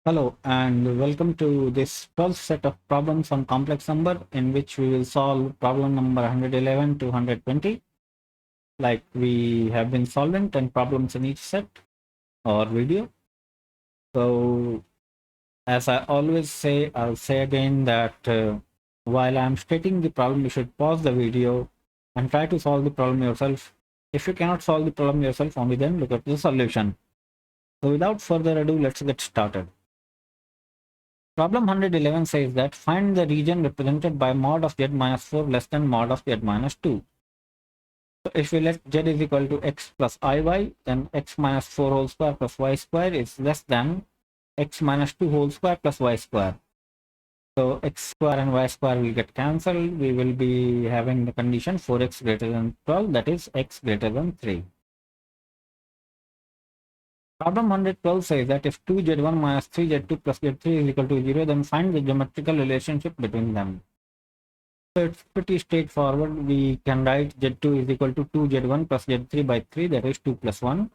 Hello and welcome to this 12th set of problems on complex number in which we will solve problem number 111 to 120 like we have been solving 10 problems in each set or video. So as I always say, I'll say again that while I'm stating the problem, you should pause the video and try to solve the problem yourself. If you cannot solve the problem yourself, only then look at the solution. So without further ado, let's get started. Problem 111 says that find the region represented by mod of z minus 4 less than mod of z minus 2. So if we let z is equal to x plus iy, then x minus 4 whole square plus y square is less than x minus 2 whole square plus y square. So x square and y square will get cancelled. We will be having the condition 4x greater than 12, that is x greater than 3. Problem 112 says that if 2z1 minus 3z2 plus z3 is equal to 0, then find the geometrical relationship between them. So it's pretty straightforward. We can write z2 is equal to 2z1 plus z3 by 3, that is 2 plus 1.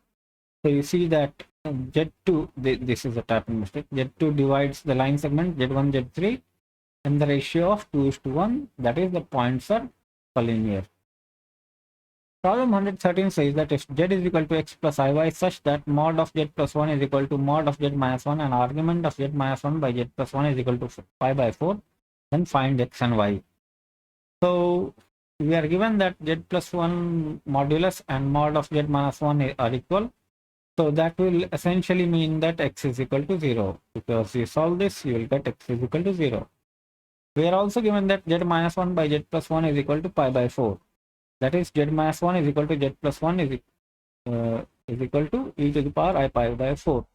So you see that z2, this is a typing mistake, z2 divides the line segment z1, z3 and the ratio of 2 is to 1, that is the points are collinear. Problem 113 says that if z is equal to x plus iy such that mod of z plus 1 is equal to mod of z minus 1 and argument of z minus 1 by z plus 1 is equal to pi by 4, then find x and y. So we are given that z plus 1 modulus and mod of z minus 1 are equal. So that will essentially mean that x is equal to 0. Because you solve this, you will get x is equal to 0. We are also given that z minus 1 by z plus 1 is equal to pi by 4. That is z minus 1 is equal to z plus 1 is equal to e to the power I pi by 4.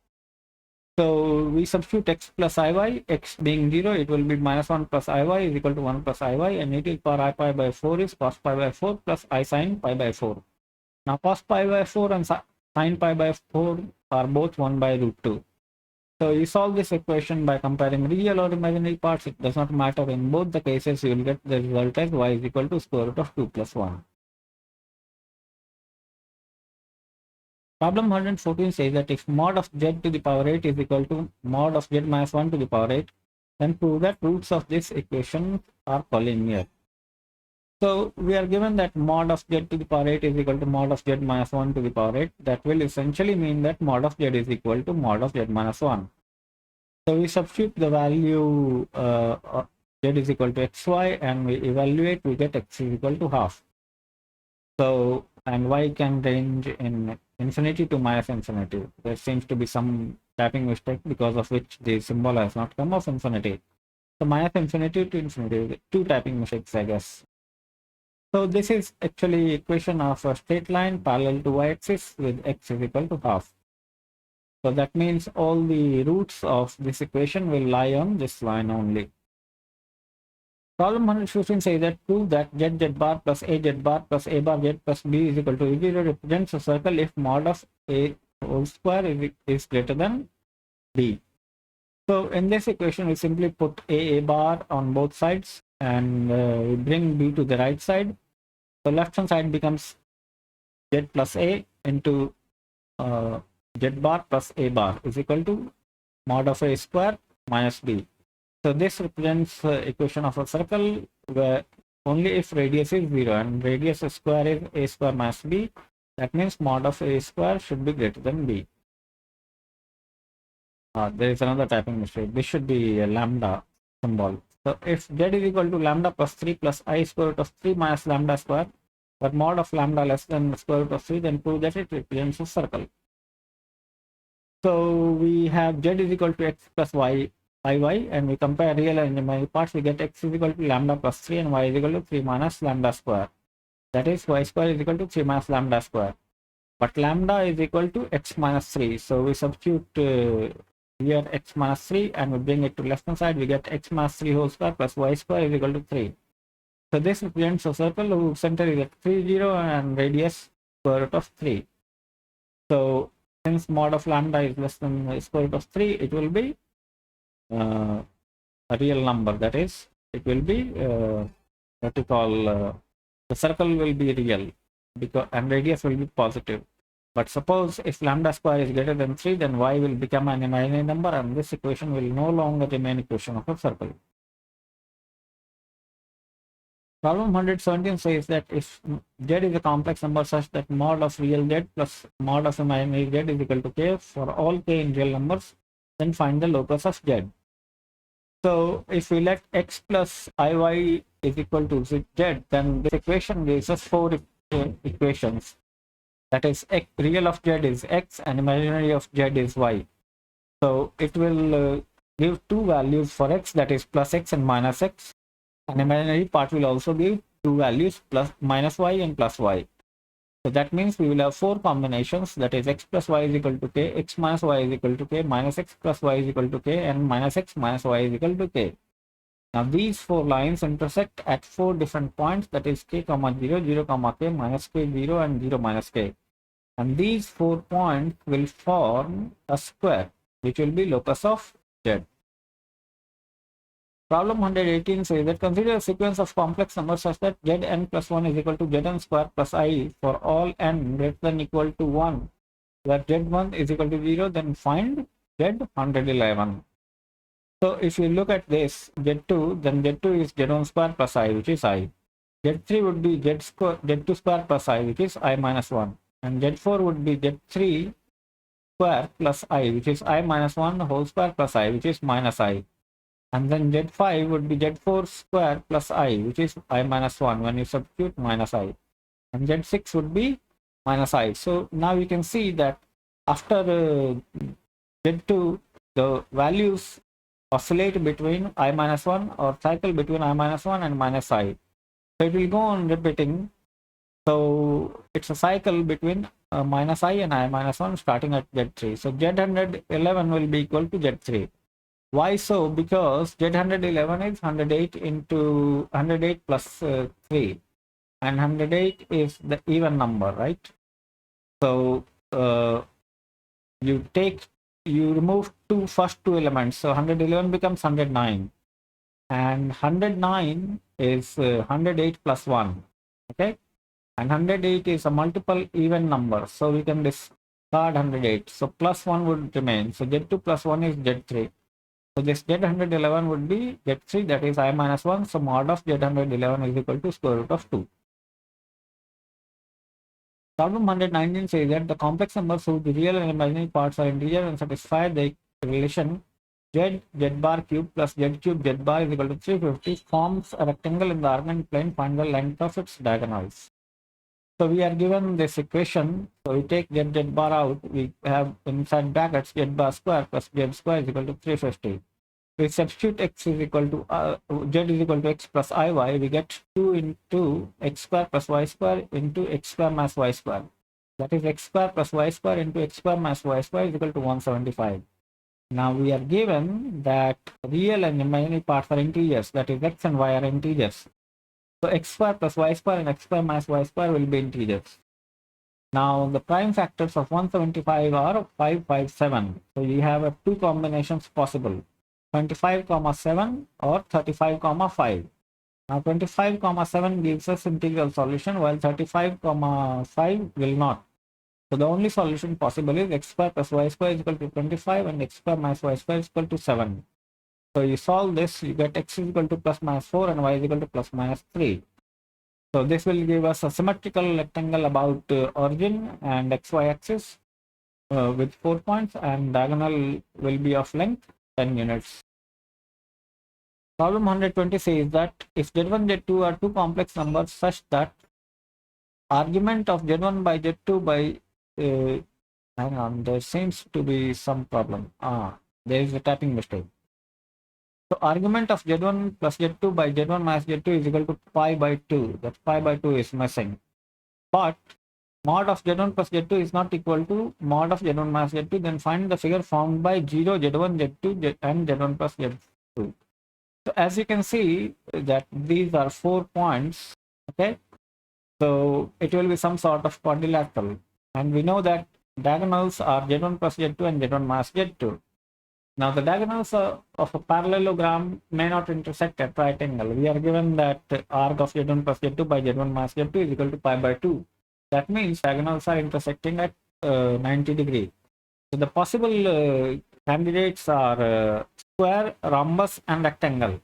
So we substitute x plus iy, x being 0, it will be minus 1 plus iy is equal to 1 plus iy, and e to the power I pi by 4 is cos pi by 4 plus I sin pi by 4. Now cos pi by 4 and sin pi by 4 are both 1 by root 2. So you solve this equation by comparing real or imaginary parts. It does not matter. In both the cases, you will get the result as y is equal to square root of 2 plus 1. Problem 114 says that if mod of z to the power 8 is equal to mod of z minus 1 to the power 8, then prove that roots of this equation are collinear. So we are given that mod of z to the power 8 is equal to mod of z minus 1 to the power 8. That will essentially mean that mod of z is equal to mod of z minus 1. So we substitute the value z is equal to xy and we evaluate, we get x is equal to half. So, and y can range in infinity to minus infinity. There seems to be some typing mistake because of which the symbol has not come of infinity. So minus infinity to infinity, two typing mistakes, I guess. So this is actually equation of a straight line parallel to y-axis with x is equal to half. So that means all the roots of this equation will lie on this line only. Problem 115 says that prove that z bar plus a z bar plus a bar z plus b is equal to 0 represents a circle if mod of a whole square is greater than b. So in this equation, we simply put a bar on both sides and we bring b to the right side. So left hand side becomes z plus a into z bar plus a bar is equal to mod of a square minus b. So this represents equation of a circle where only if radius is 0 and radius square is a square minus b, that means mod of a square should be greater than b. There is another typing mistake. This should be a lambda symbol. So if z is equal to lambda plus 3 plus I square root of 3 minus lambda square, but mod of lambda less than square root of 3, then prove that it represents a circle. So we have z is equal to x plus y iy, and we compare real and imaginary parts, we get x is equal to lambda plus 3 and y is equal to 3 minus lambda square. That is y square is equal to 3 minus lambda square. But lambda is equal to x minus 3. So we substitute here x minus 3 and we bring it to left hand side, we get x minus 3 whole square plus y square is equal to 3. So this represents a circle whose center is at 3, 0 and radius square root of 3. So since mod of lambda is less than square root of 3, it will be a real number. That is, it will be what you call the circle will be real because and radius will be positive. But suppose if lambda square is greater than 3, then y will become an imaginary number and this equation will no longer remain equation of a circle. Problem 117 says that if z is a complex number such that mod of real z plus mod of imaginary z is equal to k for all k in real numbers, then find the locus of z. So if we let x plus iy is equal to z, then this equation gives us four equations. That is, real of z is x and imaginary of z is y. So it will give two values for x, that is plus x and minus x. And imaginary part will also give two values, plus minus y and plus y. So that means we will have four combinations, that is x plus y is equal to k, x minus y is equal to k, minus x plus y is equal to k, and minus x minus y is equal to k. Now these four lines intersect at four different points, that is k comma 0, 0 comma k, minus k 0 and 0 minus k. And these 4 points will form a square, which will be locus of z. Problem 118 says that consider a sequence of complex numbers such that zn plus 1 is equal to zn square plus I for all n greater than equal to 1, where z1 is equal to 0, then find z111. So if you look at this z2, then z2 is z1 square plus I, which is I. z3 would be z2 square plus I, which is I minus 1. And z4 would be z3 square plus I, which is I minus 1 whole square plus I, which is minus I. And then z5 would be z4 square plus I, which is I minus 1 when you substitute minus I. And z6 would be minus I. So now you can see that after z2, the values oscillate between I minus 1 or cycle between I minus 1 and minus I. So it will go on repeating. So it's a cycle between minus I and I minus 1 starting at z3. So z111 will be equal to z3. Why so? Because z111 is 108 into 108 plus 3, and 108 is the even number, right? So you remove first two elements, so 111 becomes 109, and 109 is 108 plus 1, okay? And 108 is a multiple even number, so we can discard 108. So plus 1 would remain. So z2 plus 1 is z3. So this z111 would be z3, that is I minus 1. So mod of z111 is equal to square root of 2. Problem 119 says that the complex numbers whose real and imaginary parts are integer and satisfy the relation z bar cube plus z cube z bar is equal to 350 forms a rectangle in the argument plane. Find the length of its diagonals. So we are given this equation. So we take z bar out. We have inside brackets z bar square plus z square is equal to 350. We substitute x is equal to z is equal to x plus iy. We get 2 into x square plus y square into x square minus y square. That is x square plus y square into x square minus y square is equal to 175. Now we are given that real and imaginary parts are integers. That is x and y are integers. So x square plus y square and x square minus y square will be integers. Now the prime factors of 175 are 5, 5, 7. So you have two combinations possible, 25, 7 or 35, 5. Now 25, 7 gives us integral solution, while 35, 5 will not. So the only solution possible is x square plus y square is equal to 25 and x square minus y square is equal to 7. So you solve this, you get x is equal to plus minus 4 and y is equal to plus minus 3. So this will give us a symmetrical rectangle about origin and xy axis with 4 points, and diagonal will be of length 10 units. Problem 120 says that if z1, z2 are two complex numbers such that argument of z1 by z2 by hang on, there seems to be some problem. There is a typing mistake. So argument of z1 plus z2 by z1 minus z2 is equal to pi by 2. That pi by 2 is missing. But mod of z1 plus z2 is not equal to mod of z1 minus z2. Then find the figure formed by 0, z1, z2 and z1 plus z2. So as you can see that these are 4 points, okay? So it will be some sort of quadrilateral. And we know that diagonals are z1 plus z2 and z1 minus z2. Now the diagonals of a parallelogram may not intersect at right angle. We are given that arc of z1 plus z2 by z1 minus z2 is equal to pi by 2. That means diagonals are intersecting at 90 degree. So the possible candidates are square, rhombus, and rectangle.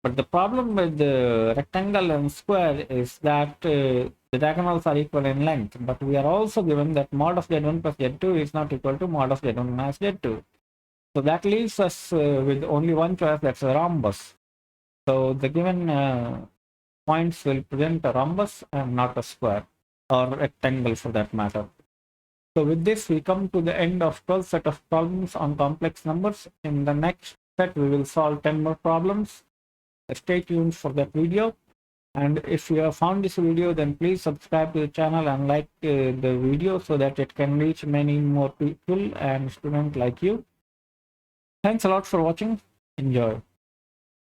But the problem with the rectangle and square is that the diagonals are equal in length. But we are also given that mod of Z1 plus Z2 is not equal to mod of Z1 minus Z2. So that leaves us with only one choice, that's a rhombus. So the given points will present a rhombus and not a square or rectangle for that matter. So with this, we come to the end of 12th set of problems on complex numbers. In the next set, we will solve 10 more problems. Stay tuned for that video. And if you have found this video, then please subscribe to the channel and like the video so that it can reach many more people and students like you. Thanks a lot for watching. Enjoy.